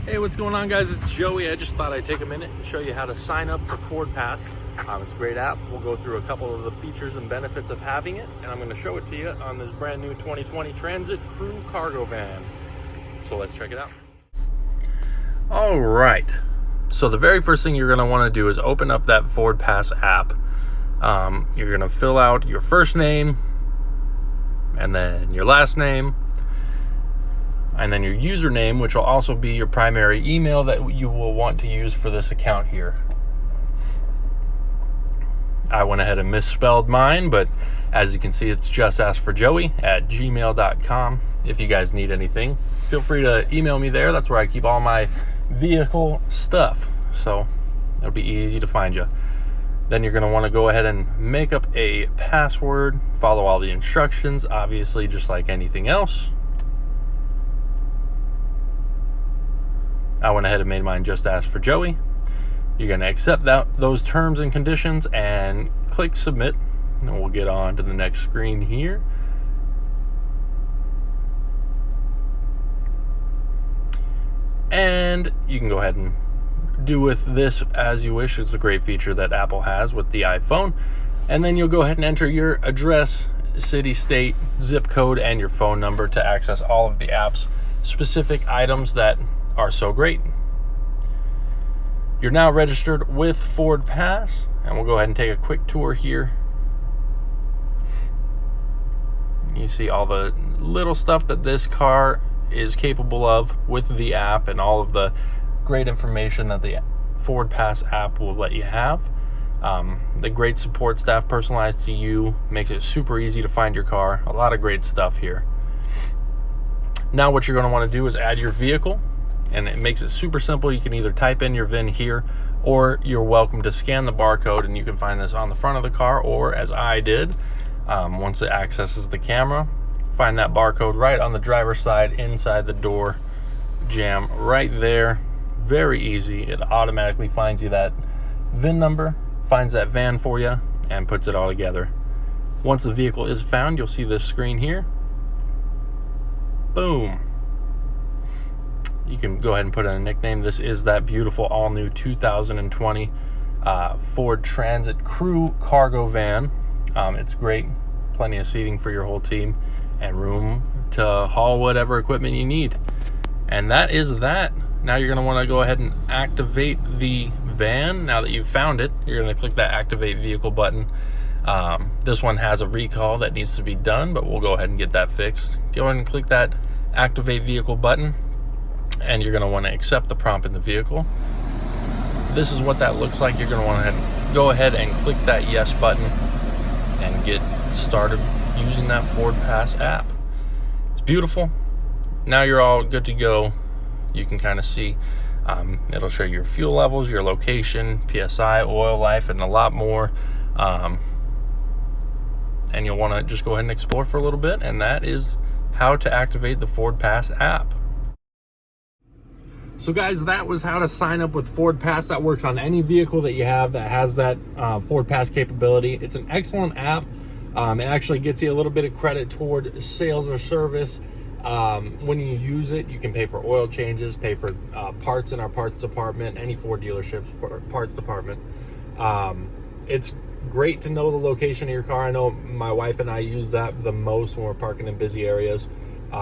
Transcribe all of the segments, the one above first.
Hey, what's going on, guys? It's Joey. I just thought I'd take a minute and show you how to sign up for Ford Pass. It's a great app. We'll go through a couple of the features and benefits of having it, and I'm going to show it to you on this brand new 2020 Transit Crew Cargo Van. So let's check it out. All right. So the very first thing you're going to want to do is open up that Ford Pass app. You're going to fill out your first name, and then your last name, and then your username, which will also be your primary email that you will want to use for this account here. I went ahead and misspelled mine, but as you can see, it's justaskforjoey@gmail.com. If you guys need anything, feel free to email me there. That's where I keep all my vehicle stuff, so it'll be easy to find you. Then you're going to want to go ahead and make up a password, follow all the instructions, obviously just like anything else. I went ahead and made mine Just Ask for Joey. You're going to accept those terms and conditions and click submit. And we'll get on to the next screen here. And you can go ahead and do with this as you wish. It's a great feature that Apple has with the iPhone. And then you'll go ahead and enter your address, city, state, zip code, and your phone number to access all of the app's specific items that are so great. You're now registered with Ford Pass, and we'll go ahead and take a quick tour here. You see all the little stuff that this car is capable of with the app and all of the great information that the Ford Pass app will let you have. The great support staff personalized to you makes it super easy to find your car. A lot of great stuff here. Now what you're going to want to do is add your vehicle. And it makes it super simple. You can either type in your VIN here, or you're welcome to scan the barcode, and you can find this on the front of the car, or as I did, once it accesses the camera, find that barcode right on the driver's side inside the door jamb right there. Very easy. It automatically finds you that VIN number, finds that van for you, and puts it all together. Once the vehicle is found, you'll see this screen here. Boom. You can go ahead and put in a nickname. This is that beautiful all-new 2020 Ford Transit Crew Cargo Van. It's great. Plenty of seating for your whole team and room to haul whatever equipment you need. And that is that. Now you're going to want to go ahead and activate the van. Now that you've found it, you're going to click that Activate Vehicle button. This one has a recall that needs to be done, but we'll go ahead and get that fixed. Go ahead and click that Activate Vehicle button, and you're going to want to accept the prompt in the vehicle. This is what that looks like. You're going to want to go ahead and click that yes button and get started using that Ford Pass app. It's beautiful. Now you're all good to go. You can kind of see it'll show your fuel levels, your location, PSI, oil life, and a lot more. And you'll want to just go ahead and explore for a little bit, and that is how to activate the Ford Pass app. So guys, that was how to sign up with Ford Pass. That works on any vehicle that you have that has that Ford Pass capability. It's an excellent app. It actually gets you a little bit of credit toward sales or service. When you use it, you can pay for oil changes, pay for parts in our parts department, any Ford dealerships parts department. It's great to know the location of your car. I know my wife and I use that the most when we're parking in busy areas.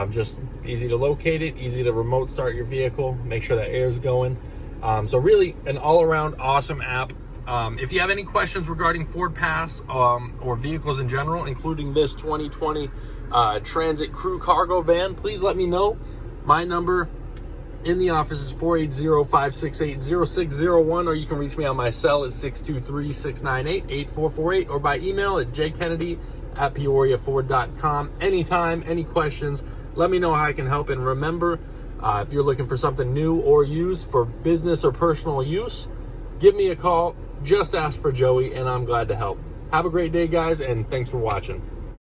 Just easy to locate it, easy to remote start your vehicle, make sure that air's going. So really an all-around awesome app. If you have any questions regarding Ford Pass or vehicles in general, including this 2020 Transit Crew Cargo Van, please let me know. My number in the office is 480-568-0601, or you can reach me on my cell at 623-698-8448, or by email at jkennedy@peoriaford.com. Anytime, any questions, let me know how I can help. And remember, if you're looking for something new or used for business or personal use, give me a call. Just ask for Joey, and I'm glad to help. Have a great day, guys, and thanks for watching.